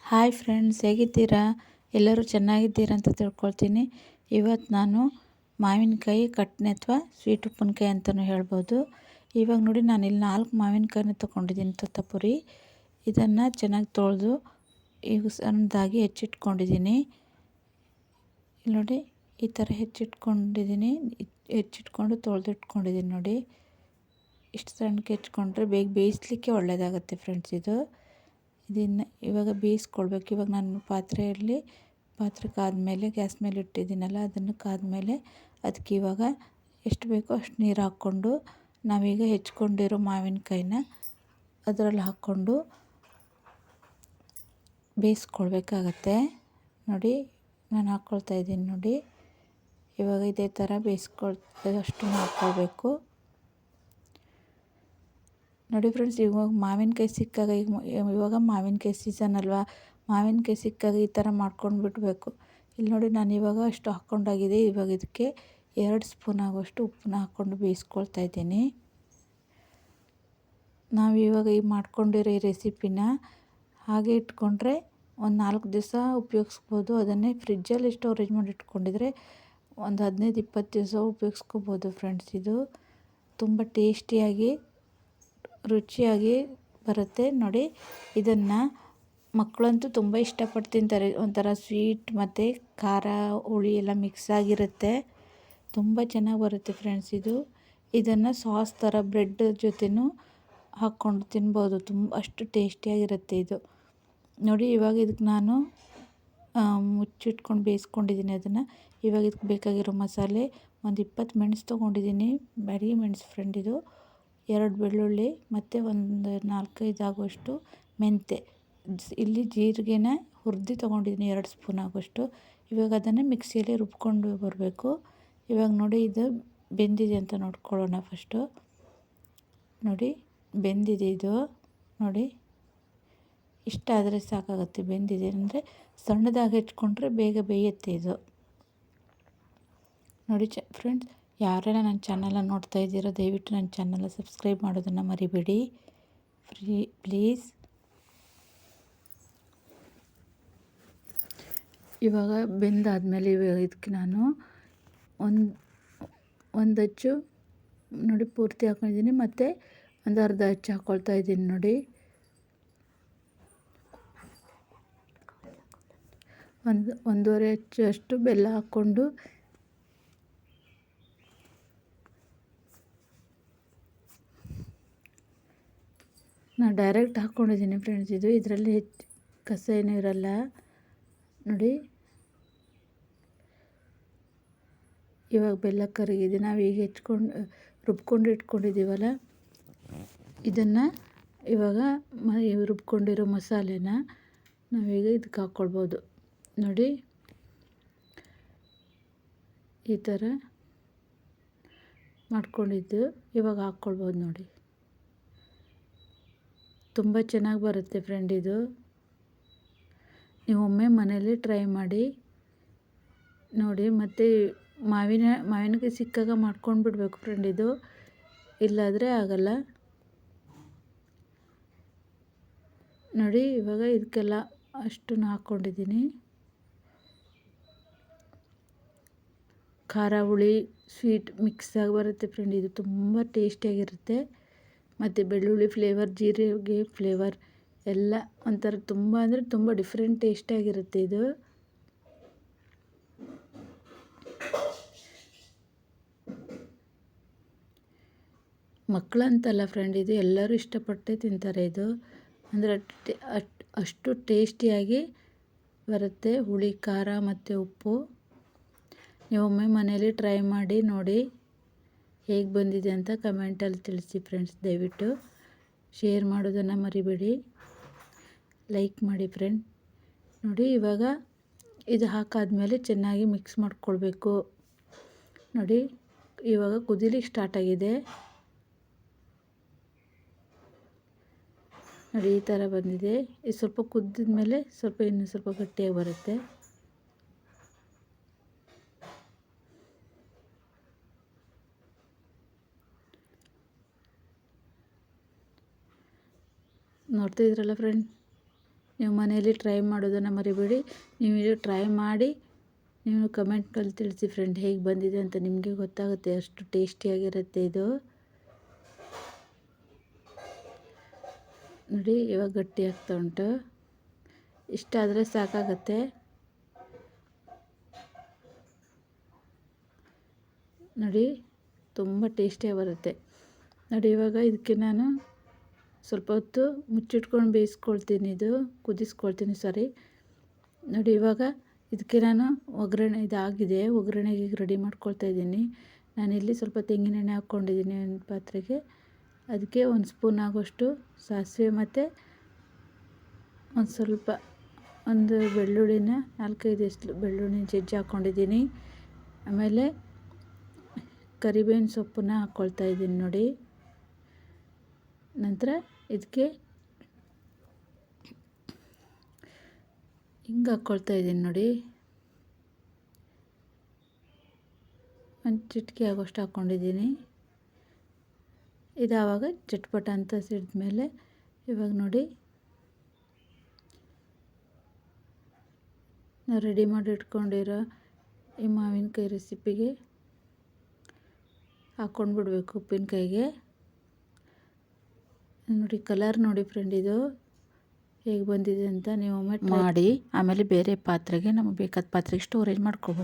Hi friends, ಹೇಗಿದ್ದೀರಾ? ಎಲ್ಲರೂ ಚೆನ್ನಾಗಿದ್ದೀರಾ ಅಂತ ತಿಳ್ಕೊಳ್ತೀನಿ. ಇವತ್ತು ನಾನು ಮಾವಿನಕಾಯಿ ಕಟ್ನೆ ಅಥವಾ ಸ್ವೀಟ್ ಉಪ್ಪಿನಕಾಯಿ ಅಂತಲೂ ಹೇಳ್ಬೋದು. ಇವಾಗ ನೋಡಿ, ನಾನಿಲ್ಲಿ 4 ಮಾವಿನಕಾಯಿನ ತೊಗೊಂಡಿದ್ದೀನಿ ತೊತ್ತಪುರಿ. ಇದನ್ನು ಚೆನ್ನಾಗಿ ತೊಳೆದು ಈಗ ಸಣ್ಣದಾಗಿ ಹೆಚ್ಚಿಟ್ಕೊಂಡಿದ್ದೀನಿ. ಇಲ್ಲಿ ನೋಡಿ, ಈ ಥರ ಹೆಚ್ಚಿಟ್ಕೊಂಡು ತೊಳೆದಿಟ್ಕೊಂಡಿದ್ದೀನಿ ನೋಡಿ. ಇಷ್ಟು ಸಣ್ಣಕ್ಕೆ ಹೆಚ್ಕೊಂಡ್ರೆ ಬೇಗ ಬೇಯಿಸ್ಲಿಕ್ಕೆ ಒಳ್ಳೆಯದಾಗುತ್ತೆ ಫ್ರೆಂಡ್ಸ್. ಇದನ್ನು ಇವಾಗ ಬೇಯಿಸ್ಕೊಳ್ಬೇಕು. ಇವಾಗ ನಾನು ಪಾತ್ರೆ ಕಾದ್ಮೇಲೆ ಗ್ಯಾಸ್ ಮೇಲೆ ಇಟ್ಟಿದ್ದೀನಲ್ಲ, ಅದನ್ನು ಕಾದ್ಮೇಲೆ ಅದಕ್ಕೆ ಇವಾಗ ಎಷ್ಟು ಬೇಕೋ ಅಷ್ಟು ನೀರು ಹಾಕ್ಕೊಂಡು ನಾವೀಗ ಹೆಚ್ಕೊಂಡಿರೋ ಮಾವಿನಕಾಯಿನ ಅದರಲ್ಲಿ ಹಾಕ್ಕೊಂಡು ಬೇಯಿಸ್ಕೊಳ್ಬೇಕಾಗತ್ತೆ. ನೋಡಿ, ನಾನು ಹಾಕ್ಕೊಳ್ತಾ ಇದ್ದೀನಿ ನೋಡಿ. ಇವಾಗ ಇದೇ ಥರ ಅಷ್ಟು ಹಾಕ್ಕೊಳ್ಬೇಕು ನೋಡಿ ಫ್ರೆಂಡ್ಸ್. ಇವಾಗ ಮಾವಿನಕಾಯಿ ಸಿಕ್ಕಾಗ ಇವಾಗ ಮಾವಿನಕಾಯಿ ಸೀಸನ್ ಅಲ್ವಾ, ಮಾವಿನಕಾಯಿ ಸಿಕ್ಕಾಗ ಈ ಥರ ಮಾಡ್ಕೊಂಡು ಬಿಡಬೇಕು. ಇಲ್ಲಿ ನೋಡಿ, ನಾನು ಇವಾಗ ಅಷ್ಟು ಹಾಕ್ಕೊಂಡಾಗಿದೆ. ಇವಾಗ ಇದಕ್ಕೆ 2 ಸ್ಪೂನ್ ಆಗುವಷ್ಟು ಉಪ್ಪನ್ನ ಹಾಕ್ಕೊಂಡು ಬೇಯಿಸ್ಕೊಳ್ತಾ ಇದ್ದೀನಿ. ನಾವು ಇವಾಗ ಈ ಮಾಡ್ಕೊಂಡಿರೋ ಈ ರೆಸಿಪಿನ ಹಾಗೆ ಇಟ್ಕೊಂಡ್ರೆ ಒಂದು 4 ದಿವಸ ಉಪಯೋಗಿಸ್ಬೋದು. ಅದನ್ನೇ ಫ್ರಿಜ್ಜಲ್ಲಿ ಸ್ಟೋರೇಜ್ ಮಾಡಿ ಇಟ್ಕೊಂಡಿದ್ರೆ ಒಂದು 15-20 ದಿವಸ ಉಪಯೋಗಿಸ್ಕೋಬೋದು ಫ್ರೆಂಡ್ಸ್. ಇದು ತುಂಬ ಟೇಸ್ಟಿಯಾಗಿ ರುಚಿಯಾಗಿ ಬರುತ್ತೆ ನೋಡಿ. ಇದನ್ನು ಮಕ್ಕಳಂತೂ ತುಂಬ ಇಷ್ಟಪಟ್ಟು ತಿಂತಾರೆ. ಒಂಥರ ಸ್ವೀಟ್ ಮತ್ತು ಖಾರ ಹುಳಿ ಎಲ್ಲ ಮಿಕ್ಸ್ ಆಗಿರುತ್ತೆ. ತುಂಬ ಚೆನ್ನಾಗಿ ಬರುತ್ತೆ ಫ್ರೆಂಡ್ಸ್. ಇದನ್ನು ಸಾಸ್ ಥರ ಬ್ರೆಡ್ ಜೊತೆನೂ ಹಾಕ್ಕೊಂಡು ತಿನ್ಬೋದು. ಅಷ್ಟು ಟೇಸ್ಟಿಯಾಗಿರುತ್ತೆ ಇದು ನೋಡಿ. ಇವಾಗ ಇದಕ್ಕೆ ನಾನು ಮುಚ್ಚಿಟ್ಕೊಂಡು ಬೇಯಿಸ್ಕೊಂಡಿದ್ದೀನಿ ಅದನ್ನು. ಇವಾಗ ಇದಕ್ಕೆ ಬೇಕಾಗಿರೋ ಮಸಾಲೆ ಒಂದು 20 ಮೆಣಸು ತೊಗೊಂಡಿದ್ದೀನಿ, ಬ್ಯಾಡಗಿ ಮೆಣಸು ಫ್ರೆಂಡ್. 2 ಬೆಳ್ಳುಳ್ಳಿ ಮತ್ತು ಒಂದು 4-5 ಆಗುವಷ್ಟು ಮೆಂತೆ. ಇಲ್ಲಿ ಜೀರಿಗೆನ ಹುರಿದು ತೊಗೊಂಡಿದ್ದೀನಿ 2 ಸ್ಪೂನ್ ಆಗುವಷ್ಟು. ಇವಾಗ ಅದನ್ನು ಮಿಕ್ಸಿಯಲ್ಲಿ ರುಬ್ಕೊಂಡು ಬರಬೇಕು. ಇವಾಗ ನೋಡಿ, ಇದು ಬೆಂದಿದೆ ಅಂತ ನೋಡ್ಕೊಳ್ಳೋಣ ಫಸ್ಟು. ನೋಡಿ, ಬೆಂದಿದೆ ಇದು ನೋಡಿ. ಇಷ್ಟಾದರೆ ಸಾಕಾಗುತ್ತೆ. ಬೆಂದಿದೆ ಅಂದರೆ ಸಣ್ಣದಾಗಿ ಹೆಚ್ಕೊಂಡ್ರೆ ಬೇಗ ಬೇಯುತ್ತೆ ಇದು ನೋಡಿ. ಫ್ರೆಂಡ್ಸ್, ಯಾರೆಲ್ಲ ನನ್ನ ಚಾನಲ್ನ ನೋಡ್ತಾ ಇದ್ದೀರೋ ದಯವಿಟ್ಟು ನನ್ನ ಚಾನಲ್ನ ಸಬ್ಸ್ಕ್ರೈಬ್ ಮಾಡೋದನ್ನು ಮರಿಬೇಡಿ ಪ್ಲೀಸ್. ಇವಾಗ ಬೆಂದಾದಮೇಲೆ ಇವಾಗ ಇದಕ್ಕೆ ನಾನು ಒಂದು ಅಚ್ಚು ನೋಡಿ ಪೂರ್ತಿ ಹಾಕ್ಕೊಂಡಿದ್ದೀನಿ, ಮತ್ತು ಒಂದು ಅರ್ಧ ಅಚ್ಚು ಹಾಕ್ಕೊಳ್ತಾ ಇದ್ದೀನಿ ನೋಡಿ. ಒಂದೂವರೆ ಅಚ್ಚು ಅಷ್ಟು ಬೆಲ್ಲ ಹಾಕ್ಕೊಂಡು ನಾನು ಡೈರೆಕ್ಟ್ ಹಾಕ್ಕೊಂಡಿದ್ದೀನಿ ಫ್ರೆಂಡ್ಸ್. ಇದರಲ್ಲಿ ಕಸ ಏನೂ ಇರಲ್ಲ ನೋಡಿ. ಇವಾಗ ಬೆಲ್ಲ ಕರಗಿದೆ. ನಾವು ಈಗ ರುಬ್ಕೊಂಡು ಇಟ್ಕೊಂಡಿದ್ದೀವಲ್ಲ, ಇದನ್ನು ಇವಾಗ ರುಬ್ಕೊಂಡಿರೋ ಮಸಾಲೆನ ನಾವೀಗ ಇದಕ್ಕೆ ಹಾಕ್ಕೊಳ್ಬೋದು ನೋಡಿ. ಈ ಥರ ಮಾಡ್ಕೊಂಡಿದ್ದು ಇವಾಗ ಹಾಕ್ಕೊಳ್ಬೋದು ನೋಡಿ. ತುಂಬ ಚೆನ್ನಾಗಿ ಬರುತ್ತೆ ಫ್ರೆಂಡ್. ನೀವು ಒಮ್ಮೆ ಮನೆಯಲ್ಲಿ ಟ್ರೈ ಮಾಡಿ ನೋಡಿ. ಮತ್ತು ಮಾವಿನಕಾಯಿ ಸಿಕ್ಕಾಗ ಮಾಡ್ಕೊಂಡು ಬಿಡಬೇಕು ಫ್ರೆಂಡ್. ಇಲ್ಲಾದರೆ ಆಗಲ್ಲ ನೋಡಿ. ಇವಾಗ ಇದಕ್ಕೆಲ್ಲ ಅಷ್ಟನ್ನು ಹಾಕ್ಕೊಂಡಿದ್ದೀನಿ. ಖಾರ ಹುಳಿ ಸ್ವೀಟ್ ಮಿಕ್ಸ್ ಆಗಿ ಬರುತ್ತೆ ಫ್ರೆಂಡ್. ಇದು ತುಂಬ ಟೇಸ್ಟಿಯಾಗಿರುತ್ತೆ. ಮತ್ತು ಬೆಳ್ಳುಳ್ಳಿ ಫ್ಲೇವರ್, ಜೀರಿಗೆ ಫ್ಲೇವರ್ ಎಲ್ಲ ಒಂಥರ ತುಂಬ ಅಂದರೆ ತುಂಬ ಡಿಫ್ರೆಂಟ್ ಟೇಸ್ಟಿಯಾಗಿರುತ್ತೆ ಇದು. ಮಕ್ಕಳಂತಲ್ಲ ಫ್ರೆಂಡ್, ಎಲ್ಲರೂ ಇಷ್ಟಪಟ್ಟೆ ತಿಂತಾರೆ. ಅಂದರೆ ಅಷ್ಟು ಟೇಸ್ಟಿಯಾಗಿ ಬರುತ್ತೆ. ಹುಳಿ, ಖಾರ ಮತ್ತು ಉಪ್ಪು. ನೀವೊಮ್ಮೆ ಮನೇಲಿ ಟ್ರೈ ಮಾಡಿ ನೋಡಿ ಹೇಗೆ ಬಂದಿದೆ ಅಂತ ಕಮೆಂಟಲ್ಲಿ ತಿಳಿಸಿ ಫ್ರೆಂಡ್ಸ್. ದಯವಿಟ್ಟು ಶೇರ್ ಮಾಡೋದನ್ನು ಮರಿಬೇಡಿ, ಲೈಕ್ ಮಾಡಿ ಫ್ರೆಂಡ್. ನೋಡಿ, ಇವಾಗ ಇದು ಹಾಕಾದ್ಮೇಲೆ ಚೆನ್ನಾಗಿ ಮಿಕ್ಸ್ ಮಾಡ್ಕೊಳ್ಬೇಕು ನೋಡಿ. ಇವಾಗ ಕುದಿಲಿಕ್ಕೆ ಸ್ಟಾರ್ಟ್ ಆಗಿದೆ ನೋಡಿ. ಈ ಥರ ಬಂದಿದೆ. ಇದು ಸ್ವಲ್ಪ ಕುದ್ದಿದ ಮೇಲೆ ಇನ್ನೂ ಸ್ವಲ್ಪ ಗಟ್ಟಿಯಾಗಿ ಬರುತ್ತೆ. ನೋಡ್ತಾ ಇದ್ರಲ್ಲ ಫ್ರೆಂಡ್, ನೀವು ಮನೆಯಲ್ಲಿ ಟ್ರೈ ಮಾಡೋದನ್ನು ಮರಿಬೇಡಿ. ನೀವು ಇದು ಟ್ರೈ ಮಾಡಿ ನೀವು ಕಮೆಂಟ್ನಲ್ಲಿ ತಿಳಿಸಿ ಫ್ರೆಂಡ್ ಹೇಗೆ ಬಂದಿದೆ ಅಂತ. ನಿಮಗೆ ಗೊತ್ತಾಗುತ್ತೆ ಅಷ್ಟು ಟೇಸ್ಟಿಯಾಗಿರುತ್ತೆ ಇದು. ನೋಡಿ ಇವಾಗ ಗಟ್ಟಿ ಆಗ್ತಾ ಉಂಟು. ಇಷ್ಟಾದರೆ ಸಾಕಾಗತ್ತೆ. ನೋಡಿ ತುಂಬ ಟೇಸ್ಟಿಯಾಗಿ ಬರುತ್ತೆ. ನೋಡಿ ಇವಾಗ ಇದಕ್ಕೆ ನಾನು ಸ್ವಲ್ಪ ಹೊತ್ತು ಮುಚ್ಚಿಟ್ಕೊಂಡು ಬೇಯಿಸ್ಕೊಳ್ತೀನಿ, ಕುದಿಸ್ಕೊಳ್ತೀನಿ ಸಾರಿ. ನೋಡಿ ಇವಾಗ ಇದಕ್ಕೆ ನಾನು ಒಗ್ಗರಣೆ ಇದಾಗಿದೆ, ಒಗ್ಗರಣೆಗೆ ಈಗ ರೆಡಿ ಮಾಡ್ಕೊಳ್ತಾ ಇದ್ದೀನಿ. ನಾನಿಲ್ಲಿ ಸ್ವಲ್ಪ ತೆಂಗಿನೆಣ್ಣೆ ಹಾಕ್ಕೊಂಡಿದ್ದೀನಿ ಒಂದು ಪಾತ್ರೆಗೆ. ಅದಕ್ಕೆ 1 ಸ್ಪೂನ್ ಆಗೋಷ್ಟು ಸಾಸಿವೆ ಮತ್ತು ಒಂದು ಬೆಳ್ಳುಳ್ಳಿನ 4-5 ಎಸ್ಲು ಬೆಳ್ಳುಳ್ಳಿನ ಜಜ್ಜಿ ಹಾಕ್ಕೊಂಡಿದ್ದೀನಿ. ಆಮೇಲೆ ಕರಿಬೇವಿನ ಸೊಪ್ಪನ್ನ ಹಾಕ್ಕೊಳ್ತಾ ಇದ್ದೀನಿ ನೋಡಿ. ನಂತರ ಇದಕ್ಕೆ ಹಿಂಗೆ ಹಾಕ್ಕೊಳ್ತಾ ಇದ್ದೀನಿ ನೋಡಿ. ಒಂದು ಚಿಟಿಕೆ ಆಗೋಷ್ಟು ಹಾಕ್ಕೊಂಡಿದ್ದೀನಿ. ಇದು ಆವಾಗ ಚಟ್ಪಟ ಅಂತ ಸಿಡಿದ್ಮೇಲೆ ಇವಾಗ ನೋಡಿ ನಾವು ರೆಡಿ ಮಾಡಿ ಇಟ್ಕೊಂಡಿರೋ ಈ ಮಾವಿನಕಾಯಿ ರೆಸಿಪಿಗೆ ಹಾಕ್ಕೊಂಡು ಬಿಡಬೇಕು ಉಪ್ಪಿನಕಾಯಿಗೆ. ನೋಡಿ ಕಲರ್ ನೋಡಿ ಫ್ರೆಂಡ್ ಇದು ಹೇಗೆ ಬಂದಿದೆ ಅಂತ. ನೀವು ಒಮ್ಮೆ ಮಾಡಿ ಆಮೇಲೆ ಬೇರೆ ಪಾತ್ರೆಗೆ ನಮಗೆ ಬೇಕಾದ ಪಾತ್ರೆಗೆ ಸ್ಟೋರೇಜ್ ಮಾಡ್ಕೊಬೋದು.